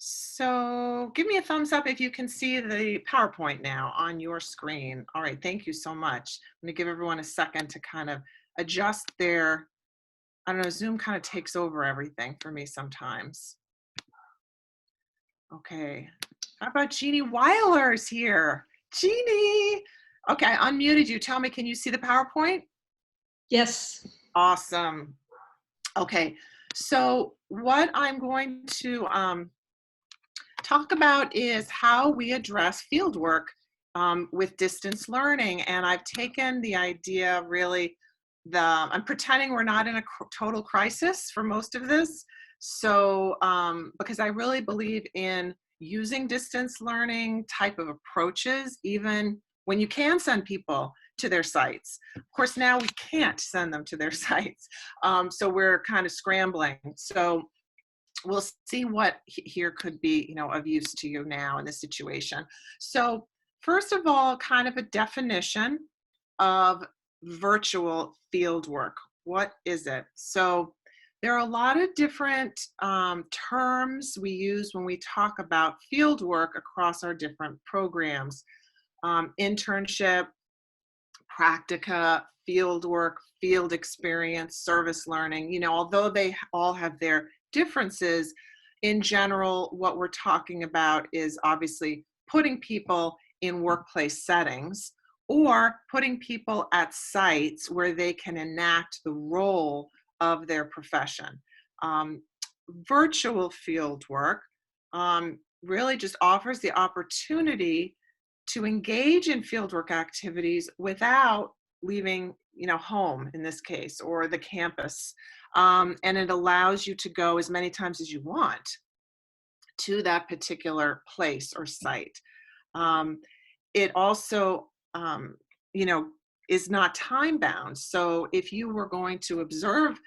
So give me a thumbs up if you can see the PowerPoint now on your screen. All right, thank you so much. I'm gonna give everyone a second to kind of adjust their, I don't know, Zoom kind of takes over everything for me sometimes. Okay, how about Jeannie Weiler's here? Jeannie! Okay, I unmuted you. Tell me, can you see the PowerPoint? Yes. Awesome. Okay, so what I'm going to talk about is how we address fieldwork with distance learning. And I've taken the idea really, I'm pretending we're not in a total crisis for most of this. So, because I really believe in using distance learning type of approaches, even when you can send people to their sites. Of course, now we can't send them to their sites. So we're kind of scrambling. So we'll see what here could be, of use to you now in this situation. So first of all, kind of a definition of virtual field work. What is it? So there are a lot of different terms we use when we talk about field work across our different programs. Internship, practica, field work, field experience, service learning, although they all have their differences, in general, what we're talking about is obviously putting people in workplace settings or putting people at sites where they can enact the role of their profession. Um, Virtual field work really just offers the opportunity to engage in fieldwork activities without leaving, home in this case, or the campus. And it allows you to go as many times as you want to that particular place or site. Um, it also, you know, is not time bound. So if you were going to observe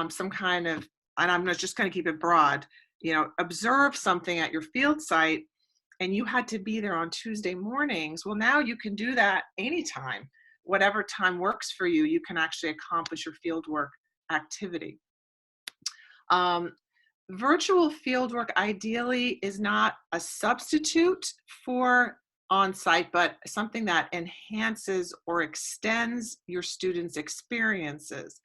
some kind of, and I'm just going to keep it broad, observe something at your field site, and you had to be there on Tuesday mornings, well, now you can do that anytime. Whatever time works for you, you can actually accomplish your fieldwork activity. Um, Virtual fieldwork ideally is not a substitute for on-site, but something that enhances or extends your students' experiences.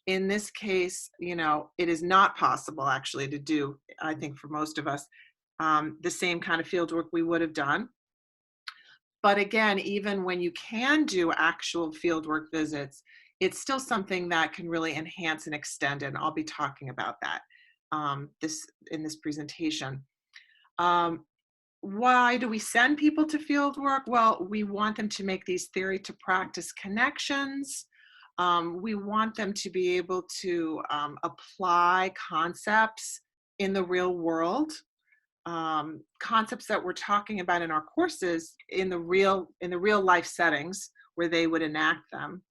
In this case, it is not possible actually to do, I think for most of us, the same kind of field work we would have done. But again, even when you can do actual fieldwork visits, it's still something that can really enhance and extend it. And I'll be talking about that in this presentation. Um, why do we send people to fieldwork? Well, we want them to make these theory to practice connections. We want them to be able to apply concepts in the real world, concepts that we're talking about in our courses in the real life settings where they would enact them.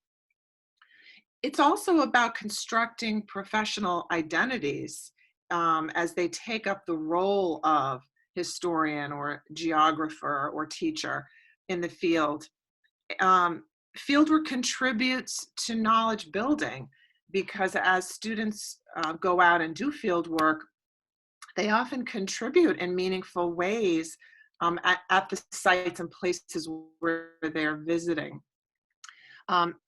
It's also about constructing professional identities as they take up the role of historian or geographer or teacher in the field. Um, Fieldwork contributes to knowledge building because as students go out and do field work, they often contribute in meaningful ways at the sites and places where they're visiting.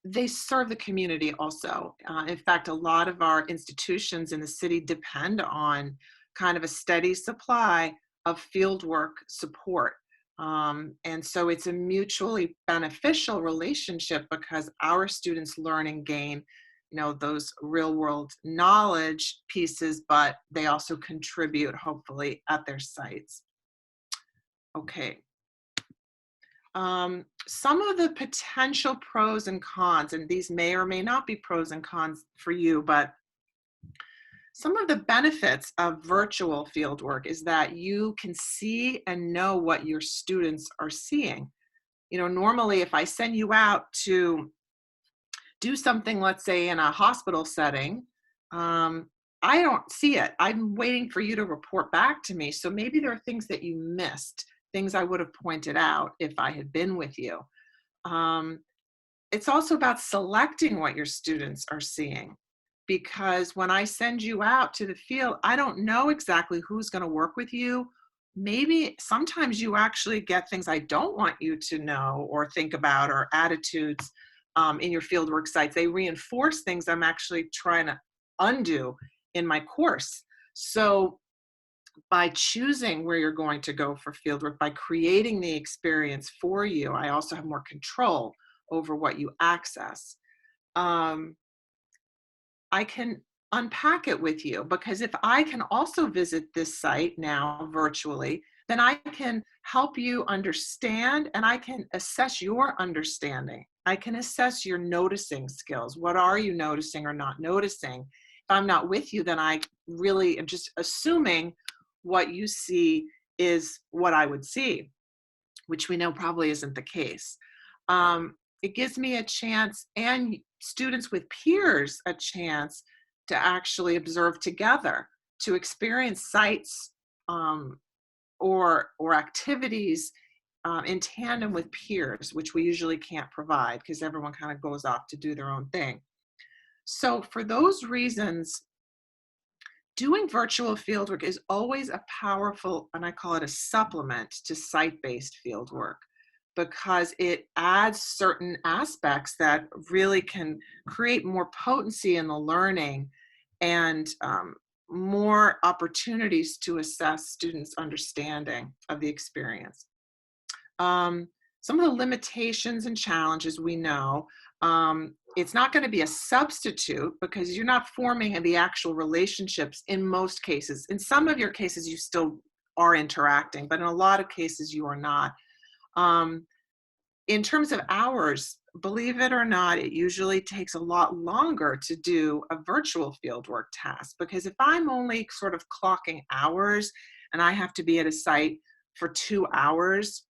They serve the community also. In fact, a lot of our institutions in the city depend on kind of a steady supply of fieldwork support. And so it's a mutually beneficial relationship because our students learn and gain, those real world knowledge pieces, but they also contribute hopefully at their sites. Okay. Some of the potential pros and cons, and these may or may not be pros and cons for you, but some of the benefits of virtual fieldwork is that you can see and know what your students are seeing. Normally if I send you out to do something, let's say in a hospital setting, I don't see it. I'm waiting for you to report back to me. So maybe there are things that you missed, things I would have pointed out if I had been with you. It's also about selecting what your students are seeing because when I send you out to the field, I don't know exactly who's going to work with you. Maybe sometimes you actually get things I don't want you to know or think about, or attitudes in your fieldwork sites. They reinforce things I'm actually trying to undo in my course. So by choosing where you're going to go for fieldwork, by creating the experience for you, I also have more control over what you access. Um, I can unpack it with you, because if I can also visit this site now virtually, then I can help you understand, and I can assess your understanding. I can assess your noticing skills. What are you noticing or not noticing? If I'm not with you, then I really am just assuming what you see is what I would see, which we know probably isn't the case. It gives me a chance, and students with peers a chance, to actually observe together, to experience sites or activities in tandem with peers, which we usually can't provide because everyone kind of goes off to do their own thing. So for those reasons, doing virtual fieldwork is always a powerful, and I call it a supplement to site-based fieldwork, because it adds certain aspects that really can create more potency in the learning, and more opportunities to assess students' understanding of the experience. Um, some of the limitations and challenges we know. It's not going to be a substitute, because you're not forming the actual relationships in most cases. In some of your cases, you still are interacting, but in a lot of cases, you are not. Um, in terms of hours, believe it or not, it usually takes a lot longer to do a virtual fieldwork task, because if I'm only sort of clocking hours and I have to be at a site for 2 hours,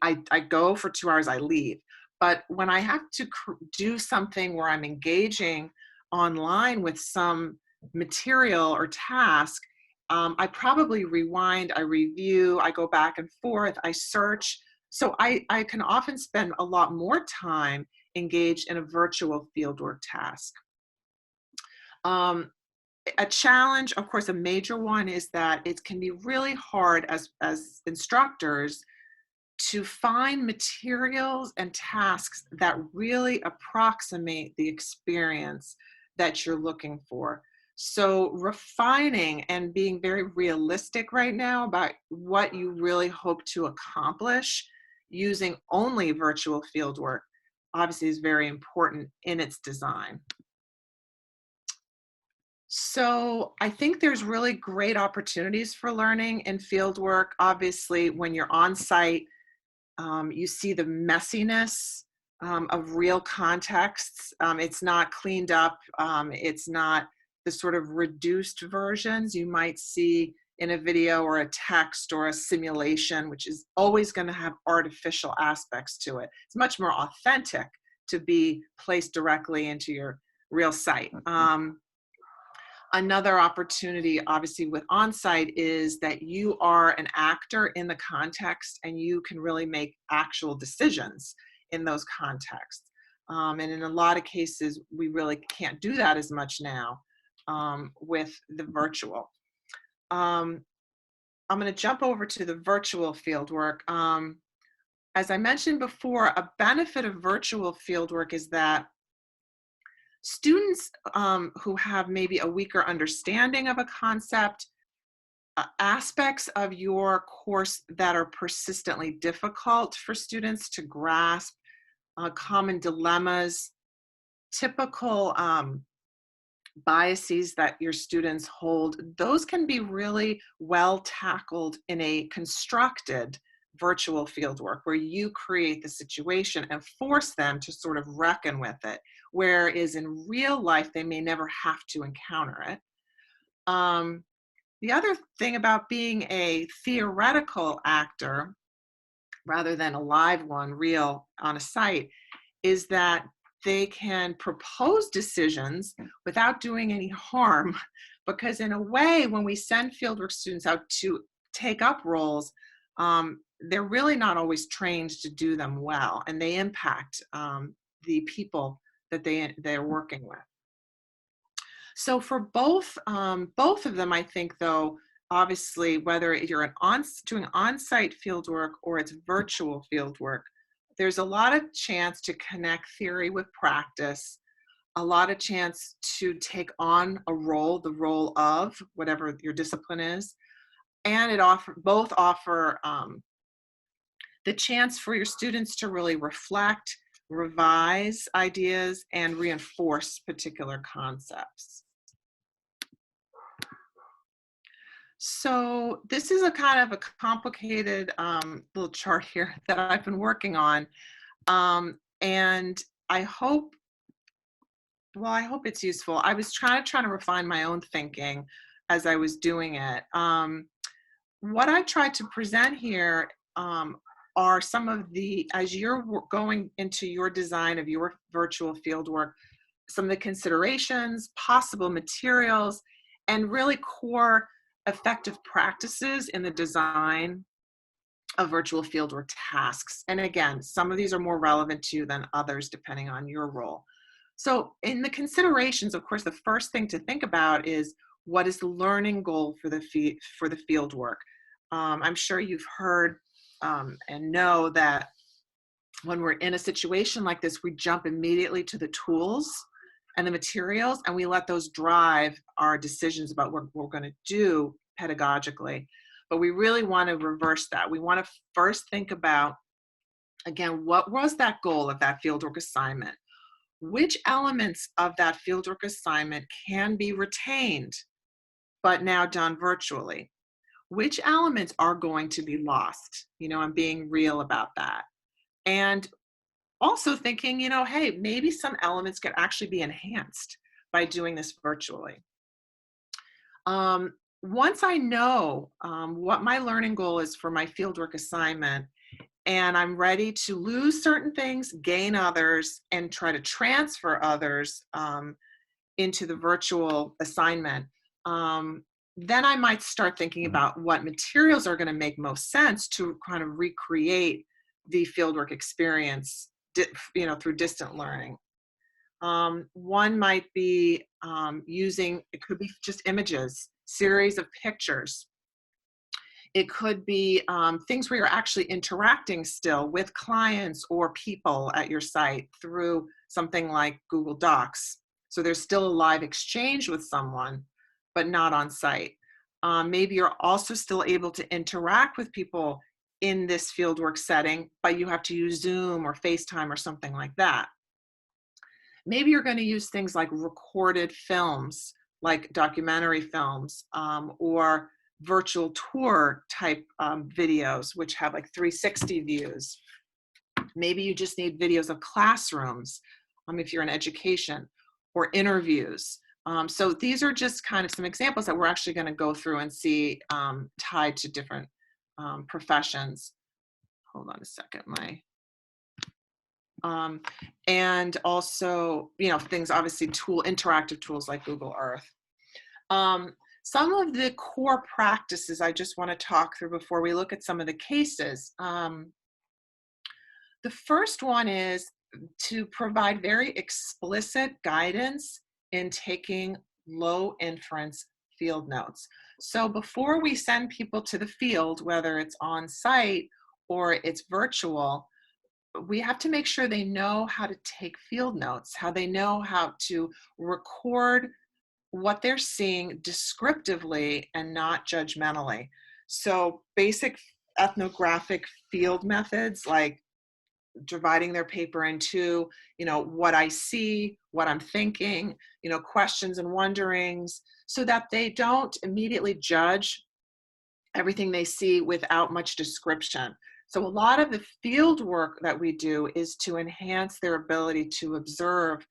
I go for 2 hours, I leave. But when I have to do something where I'm engaging online with some material or task, I probably rewind, I review, I go back and forth, I search. So I can often spend a lot more time engaged in a virtual fieldwork task. Um, a challenge, of course, a major one, is that it can be really hard as instructors to find materials and tasks that really approximate the experience that you're looking for. So refining and being very realistic right now about what you really hope to accomplish using only virtual fieldwork obviously is very important in its design. So I think there's really great opportunities for learning in fieldwork. Obviously, when you're on site, you see the messiness of real contexts. It's not cleaned up. It's not the sort of reduced versions you might see in a video or a text or a simulation, which is always going to have artificial aspects to it. It's much more authentic to be placed directly into your real site. Another opportunity, obviously, with on-site is that you are an actor in the context, and you can really make actual decisions in those contexts. And in a lot of cases, we really can't do that as much now with the virtual. Um, I'm going to jump over to the virtual fieldwork. As I mentioned before, a benefit of virtual fieldwork is that students who have maybe a weaker understanding of a concept, aspects of your course that are persistently difficult for students to grasp, common dilemmas, typical biases that your students hold, those can be really well tackled in a constructed virtual fieldwork where you create the situation and force them to sort of reckon with it, whereas in real life they may never have to encounter it. The other thing about being a theoretical actor rather than a live one, real on a site, is that they can propose decisions without doing any harm. Because in a way, when we send fieldwork students out to take up roles, they're really not always trained to do them well, and they impact the people that they're working with. So for both of them, I think though, obviously, whether you're doing on-site field work or it's virtual field work, there's a lot of chance to connect theory with practice, a lot of chance to take on a role, the role of whatever your discipline is, and both offer the chance for your students to really reflect, revise ideas, and reinforce particular concepts. So this is a kind of a complicated little chart here that I've been working on. And I hope, well, I hope it's useful. I was trying to refine my own thinking as I was doing it. What I tried to present here are some of the, as you're going into your design of your virtual fieldwork, some of the considerations, possible materials, and really core effective practices in the design of virtual fieldwork tasks. And again, some of these are more relevant to you than others depending on your role. So in the considerations, of course, the first thing to think about is what is the learning goal for the field work. I'm sure you've heard and know that when we're in a situation like this, we jump immediately to the tools and the materials, and we let those drive our decisions about what we're going to do pedagogically. But we really want to reverse that. We want to first think about, again, what was that goal of that fieldwork assignment? Which elements of that fieldwork assignment can be retained, but now done virtually? Which elements are going to be lost? I'm being real about that. And also thinking, hey, maybe some elements could actually be enhanced by doing this virtually. Once I know what my learning goal is for my fieldwork assignment, and I'm ready to lose certain things, gain others, and try to transfer others into the virtual assignment, then I might start thinking about what materials are going to make most sense to kind of recreate the fieldwork experience, through distant learning. One might be it could be just images, series of pictures. It could be things where you're actually interacting still with clients or people at your site through something like Google Docs. So there's still a live exchange with someone, but not on site. Maybe you're also still able to interact with people in this fieldwork setting, but you have to use Zoom or FaceTime or something like that. Maybe you're going to use things like recorded films, like documentary films, or virtual tour type videos, which have like 360 views. Maybe you just need videos of classrooms, if you're in education, or interviews. So these are just kind of some examples that we're actually going to go through and see tied to different professions. Hold on a second, and also, things, obviously, interactive tools like Google Earth. Some of the core practices I just want to talk through before we look at some of the cases. The first one is to provide very explicit guidance in taking low inference field notes. So before we send people to the field, whether it's on site or it's virtual, we have to make sure they know how to take field notes, how they know how to record what they're seeing descriptively and not judgmentally. So basic ethnographic field methods like dividing their paper into, what I see, what I'm thinking, questions and wonderings, so that they don't immediately judge everything they see without much description. So a lot of the field work that we do is to enhance their ability to observe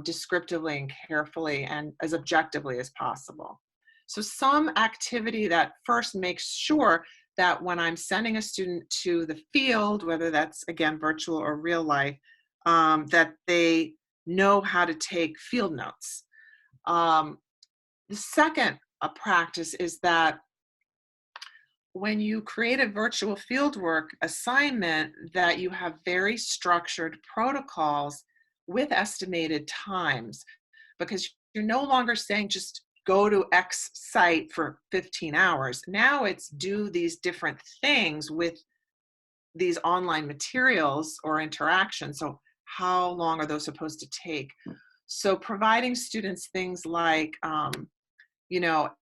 descriptively and carefully and as objectively as possible. So some activity that first makes sure that when I'm sending a student to the field, whether that's, again, virtual or real life, that they know how to take field notes. The second practice is that when you create a virtual fieldwork assignment, that you have very structured protocols with estimated times, because you're no longer saying just go to X site for 15 hours. Now it's do these different things with these online materials or interactions. So how long are those supposed to take? So providing students things like,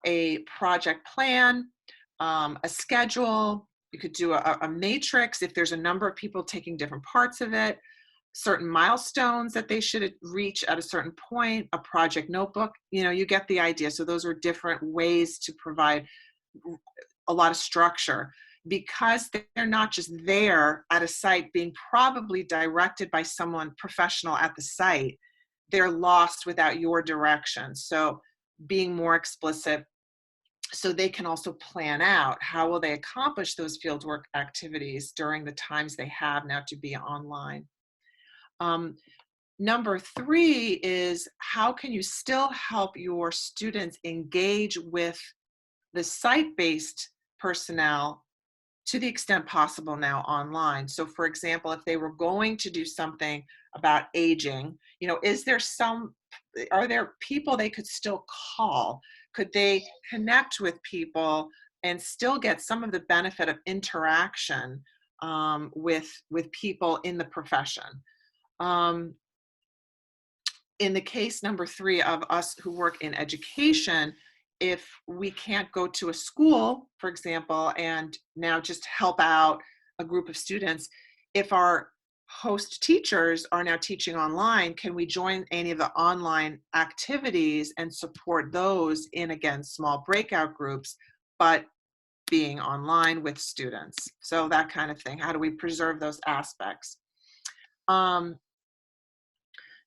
a project plan, a schedule. You could do a matrix if there's a number of people taking different parts of it, certain milestones that they should reach at a certain point, a project notebook. You get the idea. So those are different ways to provide a lot of structure, because they're not just there at a site being probably directed by someone professional at the site. They're lost without your direction. So being more explicit, so they can also plan out how will they accomplish those fieldwork activities during the times they have now to be online. Number 3 is, how can you still help your students engage with the site-based personnel to the extent possible now online? So for example, if they were going to do something about aging, are there people they could still call? Could they connect with people and still get some of the benefit of interaction with people in the profession? In the case number 3 of us who work in education, if we can't go to a school, for example, and now just help out a group of students, if our host teachers are now teaching online, can we join any of the online activities and support those in, again, small breakout groups, but being online with students? So that kind of thing. How do we preserve those aspects?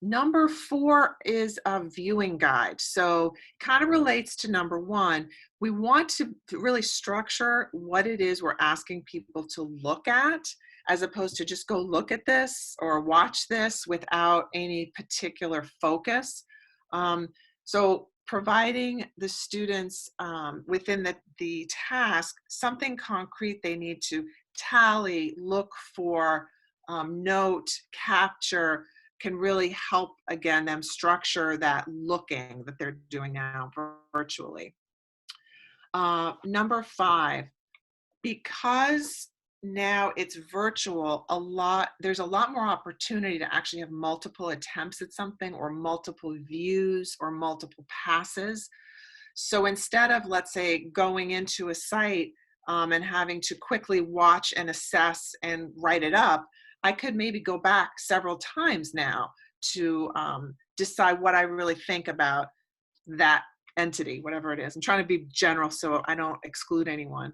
Number 4 is a viewing guide. So kind of relates to number 1. We want to really structure what it is we're asking people to look at, as opposed to just go look at this or watch this without any particular focus. So providing the students within the task something concrete they need to tally, look for, note, capture, can really help, again, them structure that looking that they're doing now virtually. Number 5, because now it's virtual, there's a lot more opportunity to actually have multiple attempts at something, or multiple views, or multiple passes. So instead of, let's say, going into a site and having to quickly watch and assess and write it up, I could maybe go back several times now to decide what I really think about that entity, whatever it is. I'm trying to be general so I don't exclude anyone.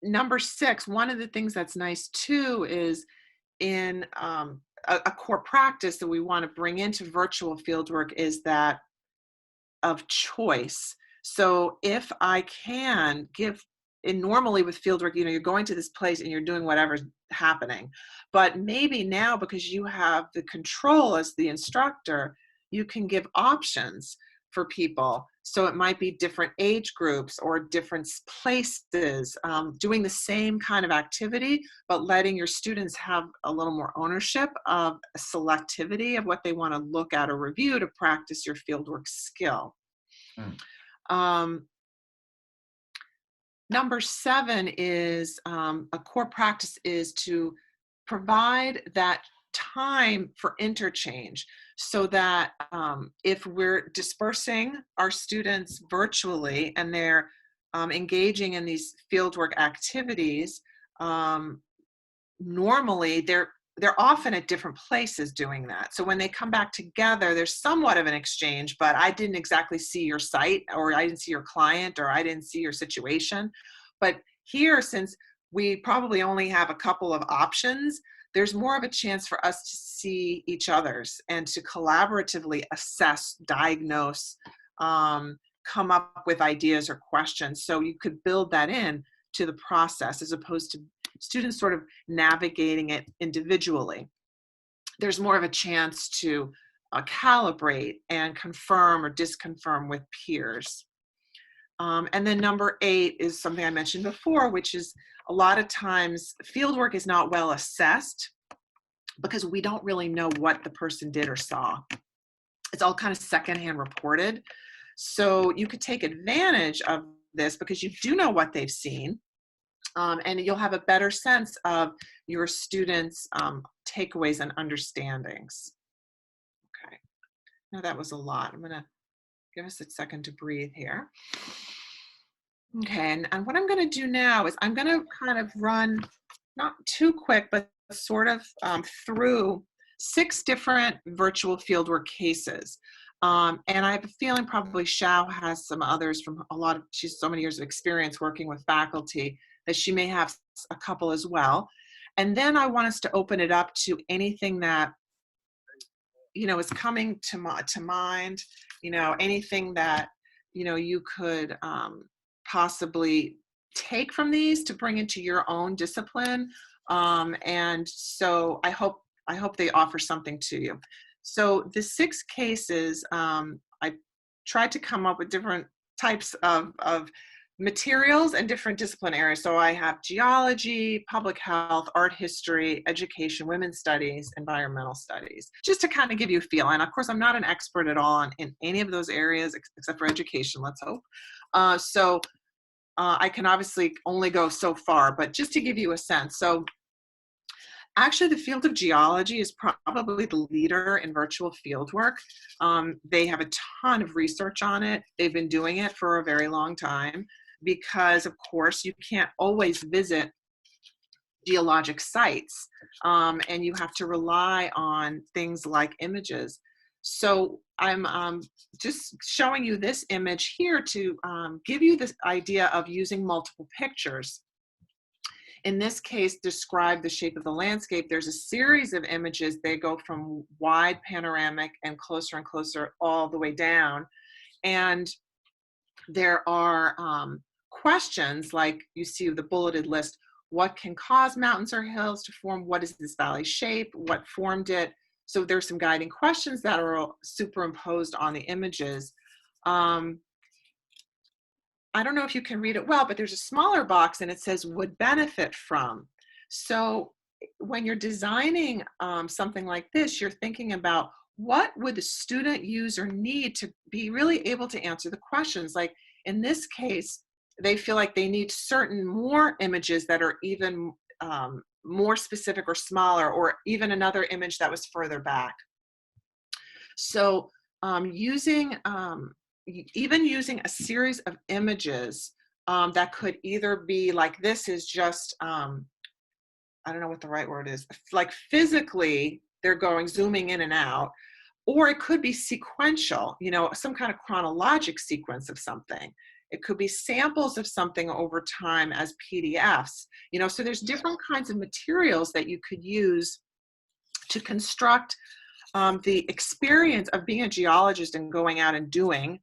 Number 6, one of the things that's nice too is in a core practice that we want to bring into virtual fieldwork is that of choice. So if I can give, and normally with fieldwork, you're going to this place and you're doing whatever's happening. But maybe now, because you have the control as the instructor, you can give options for people. So it might be different age groups or different places, doing the same kind of activity, but letting your students have a little more ownership of selectivity of what they want to look at or review to practice your fieldwork skill. Number 7 is a core practice is to provide that time for interchange, so that if we're dispersing our students virtually and they're engaging in these fieldwork activities, normally they're often at different places doing that. So when they come back together, there's somewhat of an exchange, but I didn't exactly see your site, or I didn't see your client, or I didn't see your situation. But here, since we probably only have a couple of options, there's more of a chance for us to see each other's and to collaboratively assess, diagnose, come up with ideas or questions. So you could build that in to the process, as opposed to students sort of navigating it individually. There's more of a chance to calibrate and confirm or disconfirm with peers. And then number 8 is something I mentioned before, which is a lot of times fieldwork is not well assessed because we don't really know what the person did or saw. It's all kind of secondhand reported. So you could take advantage of this because you do know what they've seen, and you'll have a better sense of your students' takeaways and understandings. Okay, now that was a lot. I'm gonna give us a second to breathe here. Okay, and what I'm gonna do now is I'm gonna kind of run, not too quick, but sort of through 6 different virtual fieldwork cases. And I have a feeling probably Xiao has some others from she's so many years of experience working with faculty that she may have a couple as well. And then I want us to open it up to anything that, is coming to mind, anything that, you could possibly take from these to bring into your own discipline. And so I hope they offer something to you. So the 6 cases, I tried to come up with different types of materials and different discipline areas. So I have geology, public health, art history, education, women's studies, environmental studies, just to kind of give you a feel. And of course, I'm not an expert at all in any of those areas except for education, let's hope. I can obviously only go so far, but just to give you a sense. So actually, the field of geology is probably the leader in virtual fieldwork. They have a ton of research on it. They've been doing it for a very long time because, of course, you can't always visit geologic sites, and you have to rely on things like images. So I'm just showing you this image here to give you this idea of using multiple pictures. In this case, describe the shape of the landscape. There's a series of images. They go from wide panoramic and closer all the way down. And there are questions like you see the bulleted list. What can cause mountains or hills to form? What is this valley shape? What formed it? So there's some guiding questions that are superimposed on the images. I don't know if you can read it well, but there's a smaller box and it says would benefit from. So when you're designing something like this, you're thinking about what would the student use or need to be really able to answer the questions. Like in this case, they feel like they need certain more images that are even more specific or smaller, or even another image that was further back. So even using a series of images that could either be like, this is just, I don't know what the right word is, like physically they're going zooming in and out, or it could be sequential, some kind of chronologic sequence of something. It could be samples of something over time as PDFs, so there's different kinds of materials that you could use to construct the experience of being a geologist and going out and doing,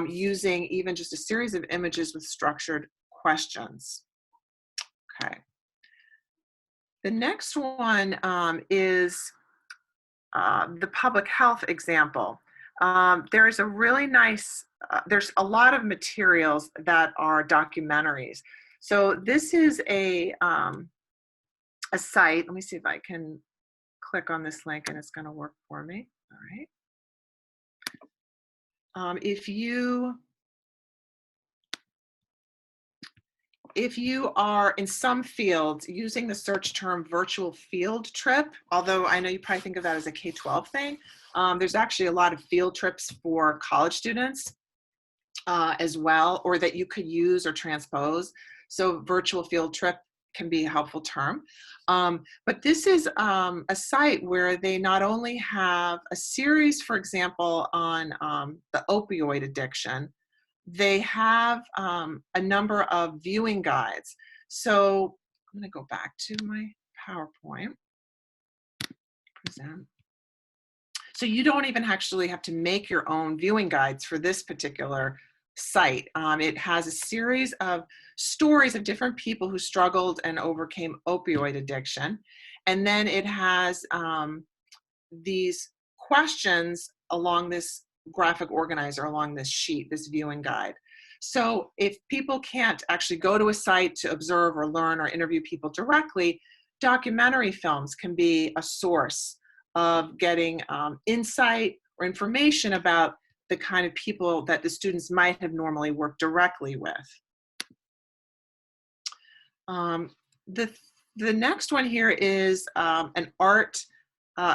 using even just a series of images with structured questions. Okay. The next one is the public health example. There's a really nice, there's a lot of materials that are documentaries. So this is a site. Let me see if I can click on this link and it's going to work for me. All right. If you are in some fields using the search term virtual field trip, although I know you probably think of that as a K-12 thing, there's actually a lot of field trips for college students as well, or that you could use or transpose. So virtual field trip can be a helpful term. But this is a site where they not only have a series, for example, on the opioid addiction, they have a number of viewing guides. So I'm going to go back to my PowerPoint. Present. So you don't even actually have to make your own viewing guides for this particular site. It has a series of stories of different people who struggled and overcame opioid addiction. And then it has these questions along this graphic organizer, along this sheet, this viewing guide. So if people can't actually go to a site to observe or learn or interview people directly, documentary films can be a source of getting insight or information about the kind of people that the students might have normally worked directly with. Um, the the next one here is an art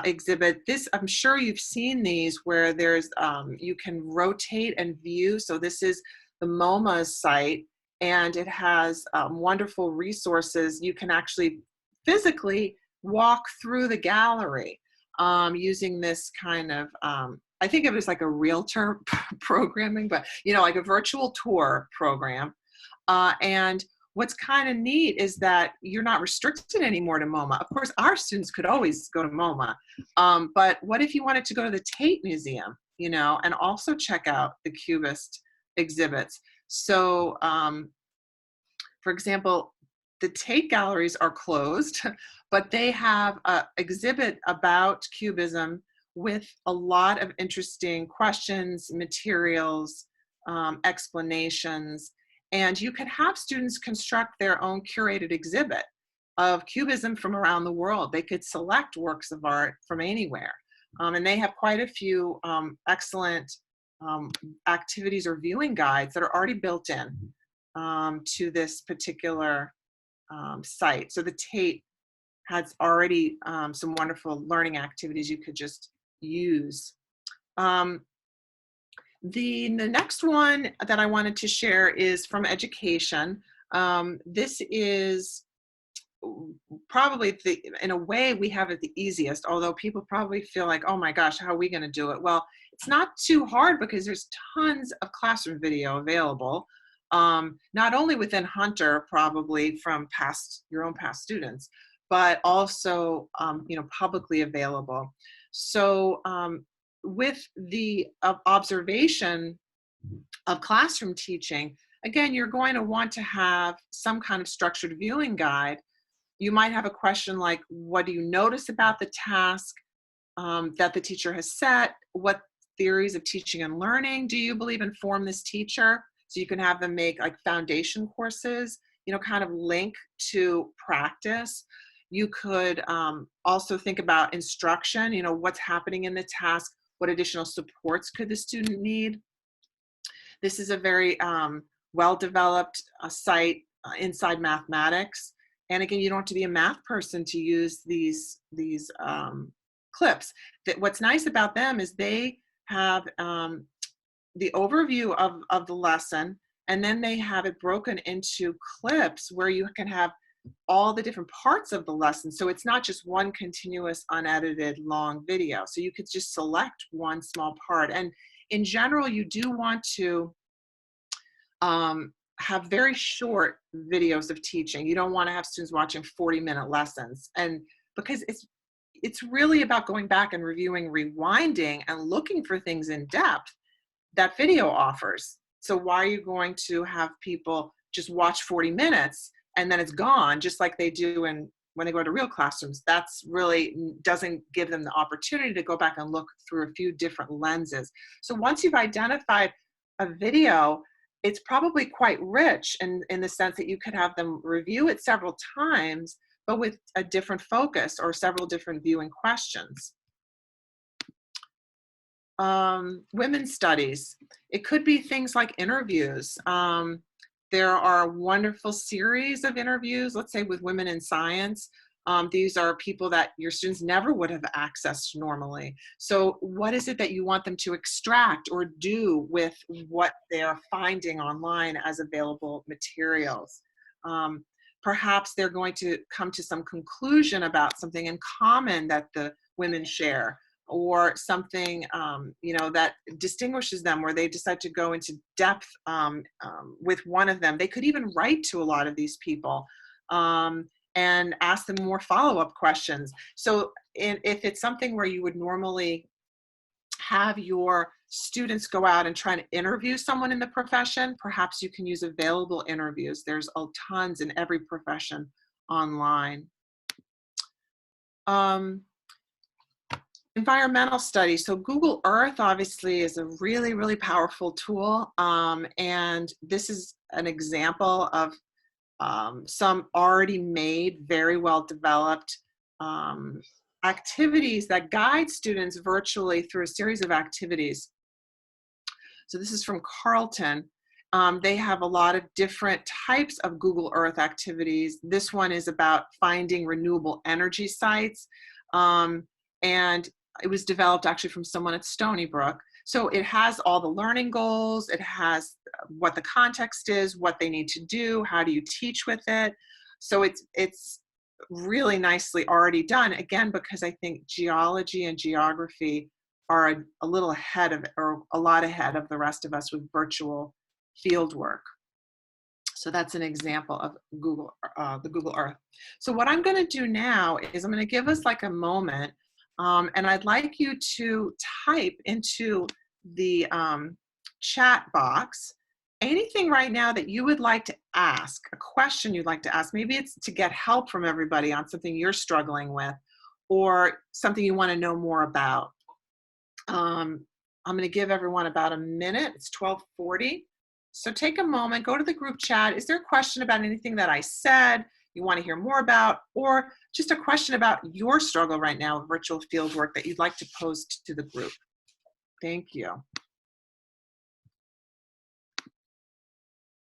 exhibit. This, I'm sure you've seen these, where there's you can rotate and view. So this is the MoMA's site, and it has wonderful resources. You can actually physically walk through the gallery using this kind of I think of it as like a realtor programming, but like a virtual tour program. And what's kind of neat is that you're not restricted anymore to MoMA. Of course, our students could always go to MoMA, but what if you wanted to go to the Tate Museum, and also check out the Cubist exhibits? So, for example, the Tate galleries are closed, but they have an exhibit about Cubism with a lot of interesting questions, materials, explanations. And you could have students construct their own curated exhibit of Cubism from around the world. They could select works of art from anywhere. And they have quite a few excellent activities or viewing guides that are already built in to this particular site. So the Tate has already some wonderful learning activities you could just use. The next one that I wanted to share is from education. This is probably in a way we have it the easiest, although people probably feel like, oh my gosh, how are we going to do it? Well, it's not too hard because there's tons of classroom video available, not only within Hunter, probably from your own past students, but also publicly available. So with the observation of classroom teaching, again, you're going to want to have some kind of structured viewing guide. You might have a question like, what do you notice about the task that the teacher has set? What theories of teaching and learning do you believe inform this teacher? So you can have them make like foundation courses, kind of link to practice. You could also think about instruction, what's happening in the task, what additional supports could the student need. This is a very well-developed site inside mathematics. And again, you don't have to be a math person to use these clips. What's nice about them is they have the overview of the lesson, and then they have it broken into clips where you can have all the different parts of the lesson. So it's not just one continuous unedited long video. So you could just select one small part. And in general, you do want to have very short videos of teaching. You don't want to have students watching 40-minute lessons. And because it's really about going back and reviewing, rewinding, and looking for things in depth that video offers. So why are you going to have people just watch 40 minutes and then it's gone, just like they do when they go to real classrooms? That's really doesn't give them the opportunity to go back and look through a few different lenses. So once you've identified a video, it's probably quite rich in the sense that you could have them review it several times, but with a different focus or several different viewing questions. Women's studies. It could be things like interviews. There are a wonderful series of interviews, let's say with women in science. These are people that your students never would have accessed normally. So what is it that you want them to extract or do with what they're finding online as available materials? Perhaps they're going to come to some conclusion about something in common that the women share, or something that distinguishes them, where they decide to go into depth with one of them. They could even write to a lot of these people and ask them more follow-up questions. So if it's something where you would normally have your students go out and try to interview someone in the profession, perhaps you can use available interviews. There's tons in every profession online. Environmental studies. So Google Earth obviously is a really, really powerful tool. And this is an example of some already made, very well developed activities that guide students virtually through a series of activities. So this is from Carleton. They have a lot of different types of Google Earth activities. This one is about finding renewable energy sites. And it was developed actually from someone at Stony Brook. So it has all the learning goals. It has what the context is, what they need to do, how do you teach with it. So it's really nicely already done, again, because I think geology and geography are a little ahead of, or a lot ahead of the rest of us with virtual field work. So that's an example of the Google Earth. So what I'm going to do now is I'm going to give us like a moment, and I'd like you to type into the chat box anything right now that you would like to ask, a question you'd like to ask. Maybe it's to get help from everybody on something you're struggling with, or something you want to know more about. I'm going to give everyone about a minute. It's 12:40. So take a moment, go to the group chat. Is there a question about anything that I said you want to hear more about, or just a question about your struggle right now with virtual fieldwork that you'd like to pose to the group? Thank you.